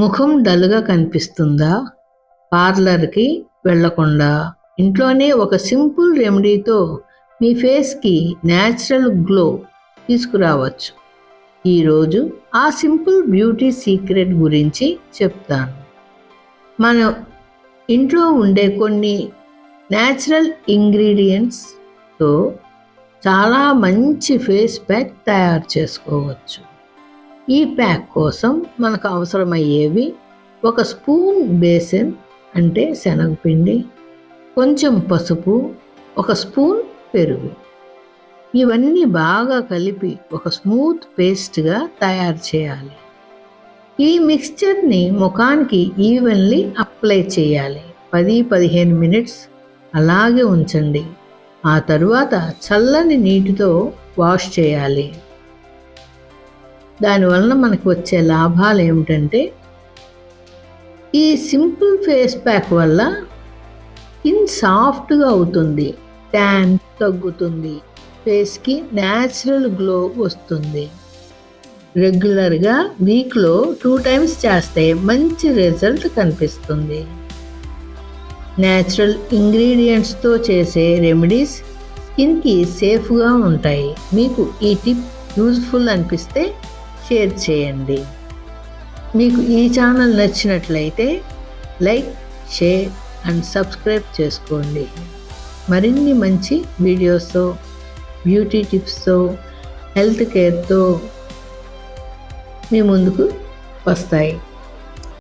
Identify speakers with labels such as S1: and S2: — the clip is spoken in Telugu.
S1: ముఖం డల్గా కనిపిస్తుందా? పార్లర్కి వెళ్లకుండా ఇంట్లోనే ఒక సింపుల్ రెమెడీతో మీ ఫేస్కి న్యాచురల్ గ్లో తీసుకురావచ్చు. ఈరోజు ఆ సింపుల్ బ్యూటీ సీక్రెట్ గురించి చెప్తాను. మన ఇంట్లో ఉండే కొన్ని న్యాచురల్ ఇంగ్రీడియంట్స్తో చాలా మంచి ఫేస్ ప్యాక్ తయారు చేసుకోవచ్చు. ఈ ప్యాక్ కోసం మనకు అవసరమయ్యేవి: 1 స్పూన్ బేసన్ అంటే శనగపిండి, కొంచెం పసుపు, 1 స్పూన్ పెరుగు. ఇవన్నీ బాగా కలిపి ఒక స్మూత్ పేస్ట్గా తయారు చేయాలి. ఈ మిక్స్చర్ని ముఖానికి ఈవెన్లీ అప్లై చేయాలి. 10-15 మినిట్స్ అలాగే ఉంచండి. ఆ తరువాత చల్లని నీటితో వాష్ చేయాలి. దానివలన మనకు వచ్చే లాభాలు ఏమిటంటే, ఈ సింపుల్ ఫేస్ ప్యాక్ వల్ల స్కిన్ సాఫ్ట్గా అవుతుంది, ట్యాన్ తగ్గుతుంది, ఫేస్కి న్యాచురల్ గ్లో వస్తుంది. రెగ్యులర్గా వీక్లో 2 టైమ్స్ చేస్తే మంచి రిజల్ట్ కనిపిస్తుంది. న్యాచురల్ ఇంగ్రీడియంట్స్తో చేసే రెమెడీస్ స్కిన్కి సేఫ్గా ఉంటాయి. మీకు ఈ టిప్ యూజ్ఫుల్ అనిపిస్తే షేర్ చేయండి. మీకు ఈ ఛానల్ నచ్చినట్లయితే లైక్, షేర్ అండ్ సబ్స్క్రైబ్ చేసుకోండి. మరిన్ని మంచి వీడియోస్తో, బ్యూటీ టిప్స్తో, హెల్త్ కేర్తో మీ ముందుకు వస్తాయి.